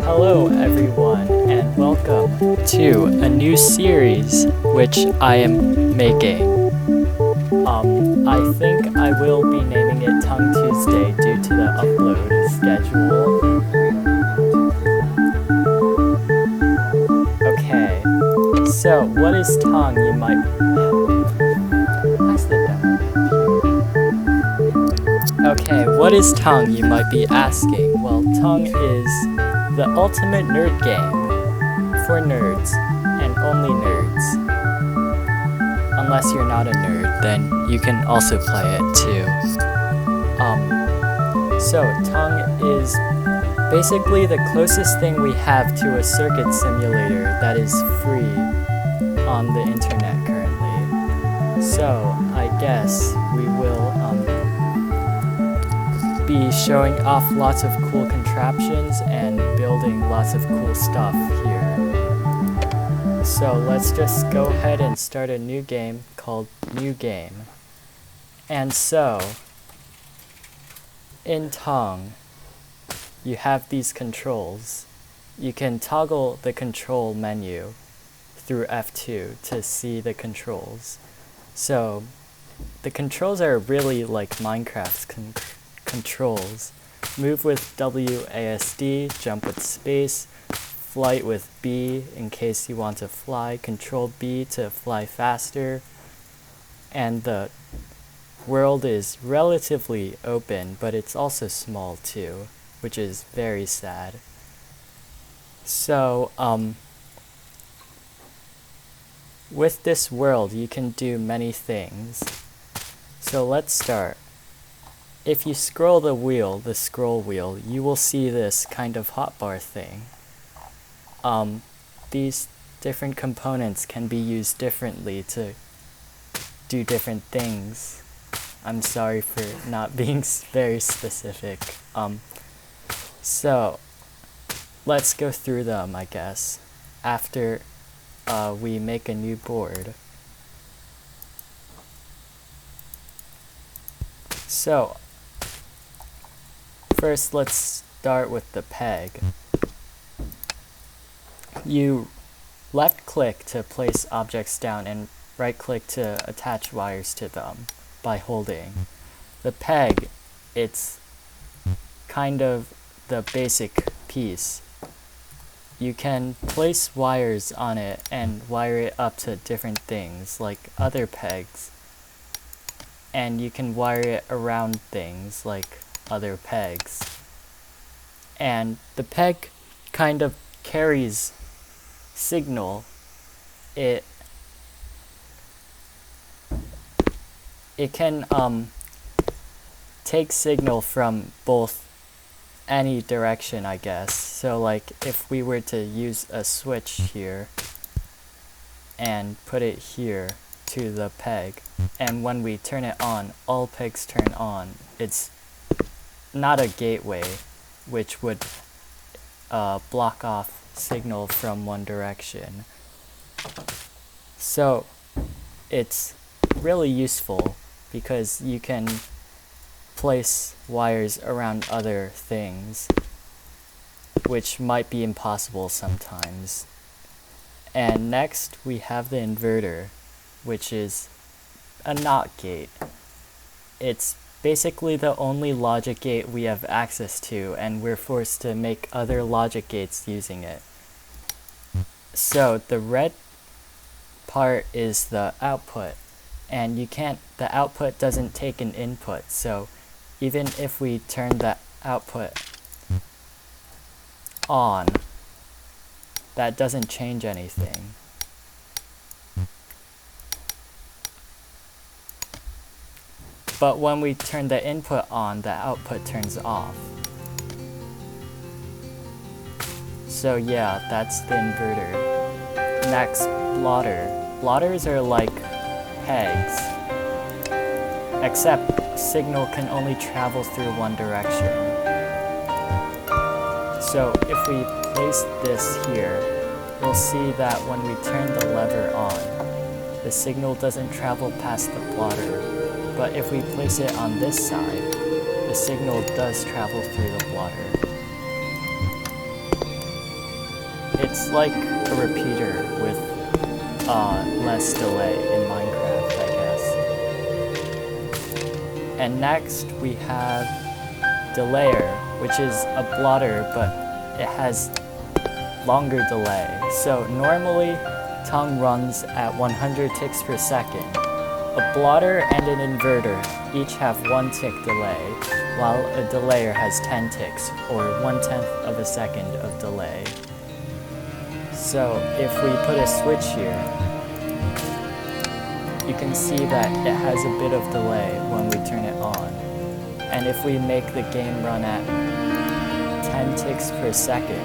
Hello everyone and welcome to a new series which I am making. I think I will be naming it Tung Tuesday due to the upload schedule. Okay, so what is Tung? You might... Pass the demo. Okay, what is Tung? You might be asking. Well, Tung is the ultimate nerd game for nerds and only nerds. Unless you're not a nerd, then you can also play it too. So Tung is basically the closest thing we have to a circuit simulator that is free on the internet currently. So I guess we will be showing off lots of cool contraptions and building lots of cool stuff here. So let's just go ahead and start a new game called New Game. And so, in Tung, you have these controls. You can toggle the control menu through F2 to see the controls. So, the controls are really like Minecraft's controls. Move with WASD, jump with space, flight with B in case you want to fly, control B to fly faster, and the world is relatively open, but it's also small too, which is very sad. So, with this world you can do many things. So let's start. If you scroll the wheel, the scroll wheel, you will see this kind of hotbar thing. These different components can be used differently to do different things. I'm sorry for not being very specific. So let's go through them, I guess, after we make a new board. So first let's start with the peg. You left click to place objects down and right click to attach wires to them by holding. The peg, it's kind of the basic piece. You can place wires on it and wire it up to different things like other pegs. And you can wire it around things like other pegs. And the peg kind of carries signal. It can take signal from both any direction, I guess. So like if we were to use a switch here and put it here to the peg, and when we turn it on, all pegs turn on. It's not a gateway, which would block off signal from one direction. So it's really useful because you can place wires around other things, which might be impossible sometimes. And next we have the inverter, which is a NOT gate. It's basically the only logic gate we have access to, and we're forced to make other logic gates using it. So the red part is the output, and the output doesn't take an input, so even if we turn the output on, that doesn't change anything. But when we turn the input on, the output turns off. So yeah, that's the inverter. Next, blotter. Blotters are like pegs, except signal can only travel through one direction. So if we place this here, you'll see that when we turn the lever on, the signal doesn't travel past the blotter. But if we place it on this side, the the signal does travel through the blotter. It's like a repeater with less delay in Minecraft, I guess. And next we have delayer, which is a blotter, but it has longer delay. So normally Tung runs at 100 ticks per second. A blotter and an inverter each have 1 tick delay, while a delayer has 10 ticks, or 1/10 of a second of delay. So if we put a switch here, you can see that it has a bit of delay when we turn it on. And if we make the game run at 10 ticks per second,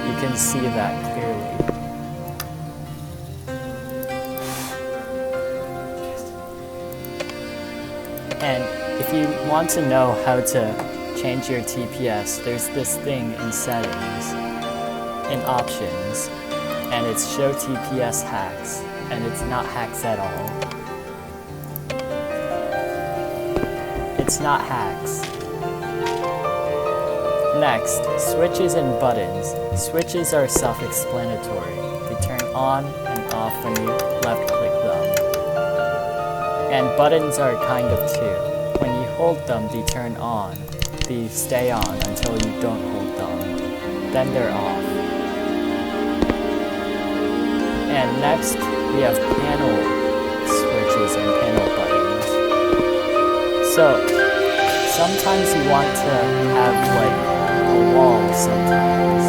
you can see that clearly. And if you want to know how to change your TPS, there's this thing in settings, in options, and it's show TPS hacks, and it's not hacks at all. It's not hacks. Next, switches and buttons. Switches are self-explanatory. They turn on and off when you left-click them. And buttons are kind of too. When you hold them, they turn on. They stay on until you don't hold them. Then they're off. And next, we have panel switches and panel buttons. So, sometimes you want to have like a wall sometimes.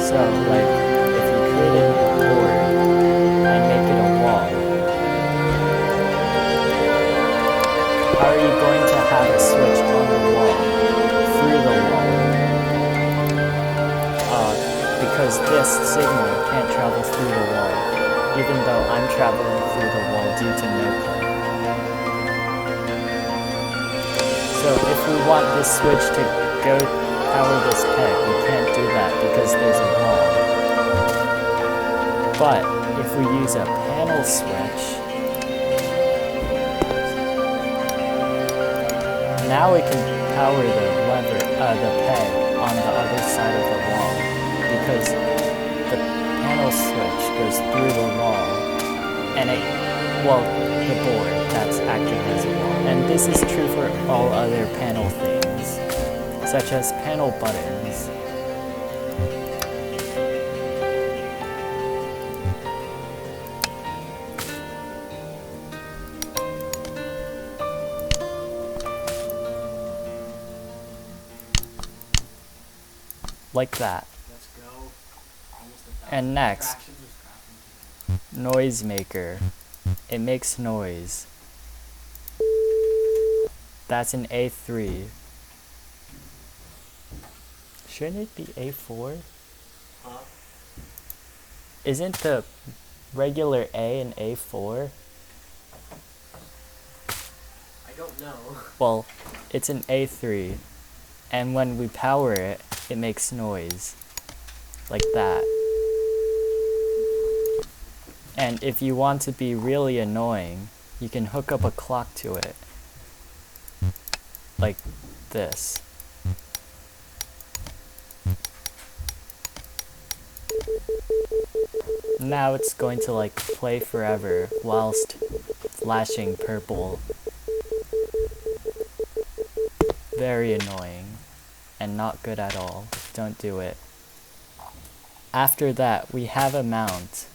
So like if you create a board and make it a wall, how are you going to have a switch on the wall, through the wall? Because this signal can't travel through the wall, even though I'm traveling through the wall due to no code. So if we want this switch to go power this peg, we can't do that because there's a wall. But if we use a panel switch, now we can power the peg on the other side of the wall, because the panel switch goes through the wall, and the board that's acting as a wall. And this is true for all other panel things, such as panel buttons. Like that. Let's go. And next, noisemaker. It makes noise. That's an A3. Shouldn't it be A4? Huh? Isn't the regular A an A4? I don't know. Well, it's an A3. And when we power it, it makes noise. Like that. And if you want to be really annoying, you can hook up a clock to it. Like this. Now it's going to like play forever whilst flashing purple. Very annoying and not good at all. Don't do it. After that, we have a mount.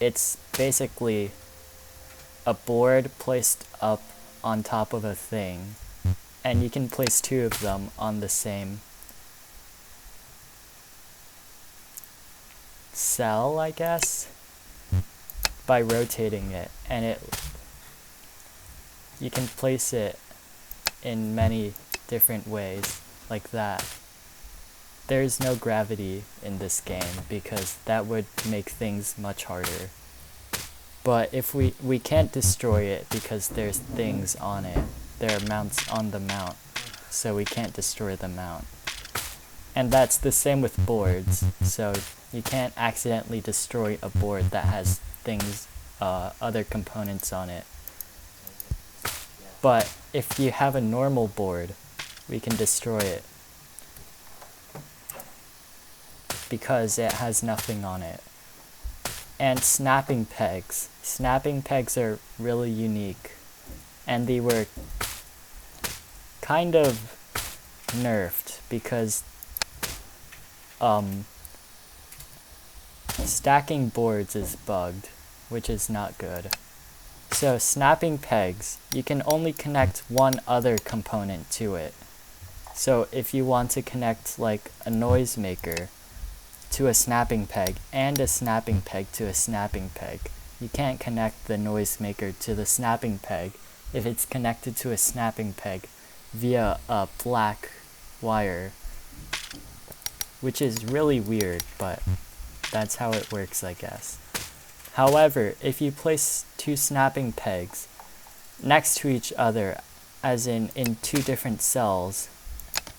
It's basically a board placed up on top of a thing, and you can place 2 of them on the same cell, I guess, by rotating it, and you can place it in many different ways, like that. There's no gravity in this game because that would make things much harder. But if we can't destroy it because there's things on it. There are mounts on the mount, so we can't destroy the mount. And that's the same with boards, so you can't accidentally destroy a board that has things, other components on it, But if you have a normal board, we can destroy it because it has nothing on it. And snapping pegs. Snapping pegs are really unique, and they were kind of nerfed because stacking boards is bugged, which is not good. So snapping pegs, you can only connect one other component to it. So if you want to connect like a noisemaker to a snapping peg and a snapping peg to a snapping peg, you can't connect the noisemaker to the snapping peg if it's connected to a snapping peg via a black wire, which is really weird, but that's how it works, I guess. However, if you place two snapping pegs next to each other, as in two different cells,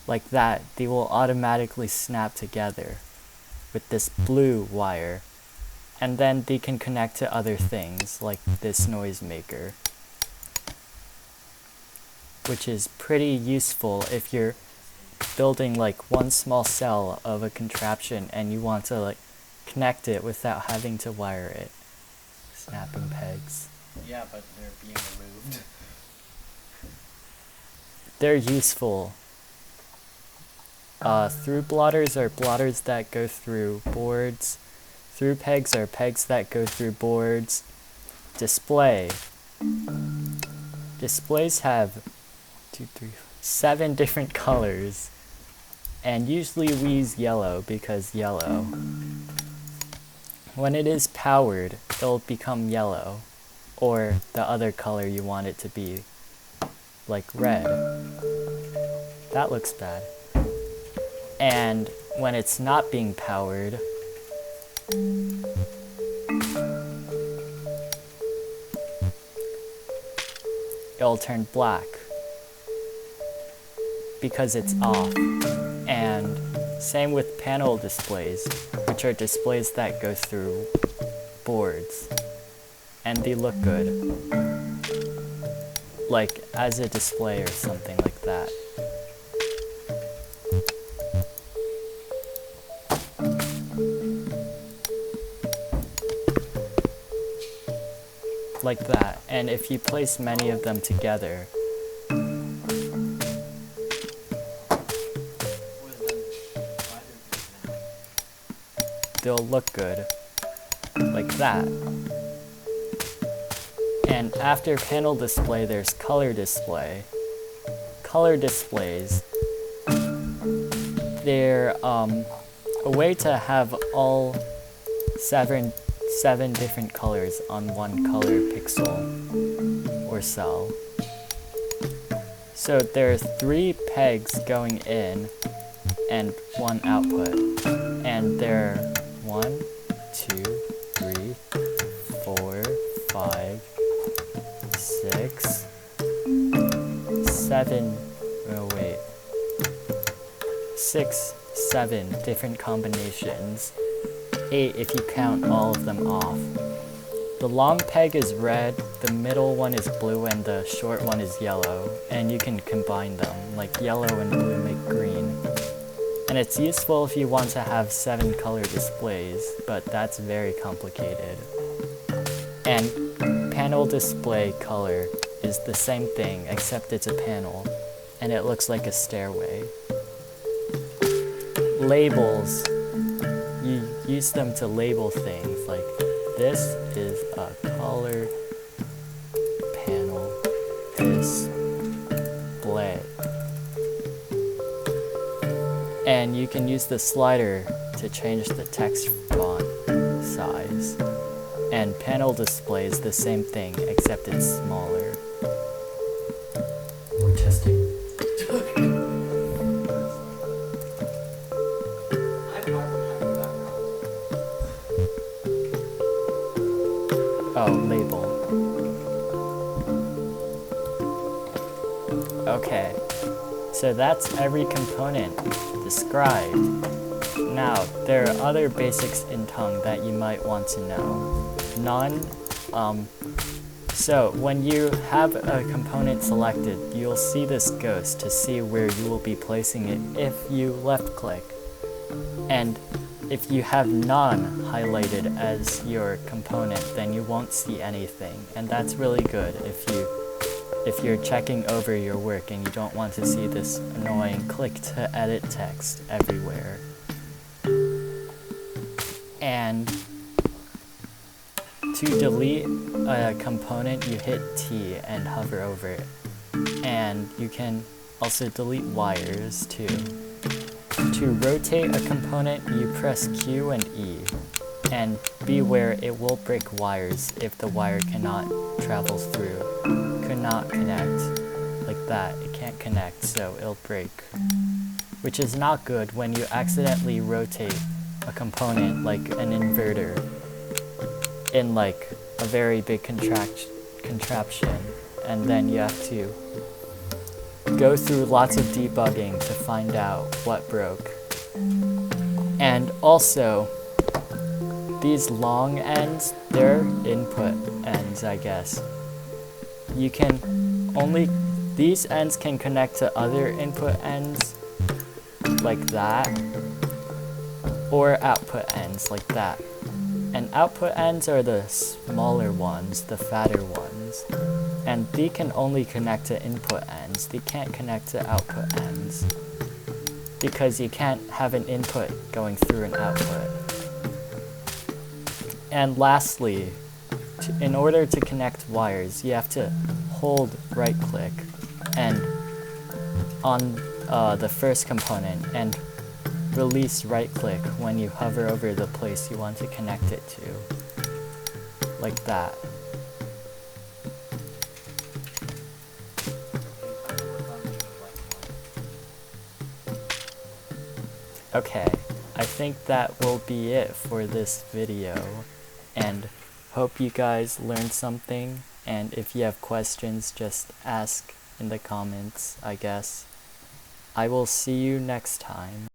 like that, they will automatically snap together with this blue wire, and then they can connect to other things, like this noisemaker, which is pretty useful if you're building like one small cell of a contraption and you want to like connect it without having to wire it. Snapping pegs. Yeah, but they're being removed. They're useful. Through blotters are blotters that go through boards. Through pegs are pegs that go through boards. Display. Displays have 7 different colors, and usually we use yellow because yellow. When it is powered, it'll become yellow, or the other color you want it to be, like red. That looks bad. And when it's not being powered, it'll turn black because it's off. And same with panel displays, which are displays that go through boards, and they look good, like as a display or something like that. Like that, and if you place many of them together, they'll look good, like that. And after panel display, there's color display. Color displays, they're a way to have all seven different colors on one color pixel or cell. So there are 3 pegs going in and 1 output, and there are 1, 2, 3, 4, 5, 6, 7, oh wait, 6, 7 different combinations, 8 if you count all of them off. The long peg is red, the middle one is blue, and the short one is yellow, and you can combine them, like yellow and blue make green. And it's useful if you want to have 7 color displays, but that's very complicated. And panel display color is the same thing, except it's a panel, and it looks like a stairway. Labels, you use them to label things, like this is a color panel display. And you can use the slider to change the text font size. And panel display is the same thing, except it's smaller. We're testing. Oh, label. Okay, so that's every component described. Now, there are other basics in Tung that you might want to know. So when you have a component selected, you'll see this ghost to see where you will be placing it if you left click. And if you have none highlighted as your component, then you won't see anything. And that's really good if you're checking over your work and you don't want to see this annoying click to edit text everywhere. And to delete a component, you hit T and hover over it. And you can also delete wires too. To rotate a component, you press Q and E. And beware, it will break wires if the wire cannot travel through. Could not connect. Like that, it can't connect, so it'll break. Which is not good when you accidentally rotate a component like an inverter in like a very big contraption, and then you have to go through lots of debugging to find out what broke. And also, these long ends, they're input ends, I guess. You can only, these ends can connect to other input ends, like that, or output ends, like that. And output ends are the smaller ones, the fatter ones. And they can only connect to input ends. They can't connect to output ends. Because you can't have an input going through an output. And lastly, in order to connect wires, you have to hold right click and on the first component and release right click when you hover over the place you want to connect it to. Like that. Okay, I think that will be it for this video, and hope you guys learned something, and if you have questions, just ask in the comments, I guess. I will see you next time.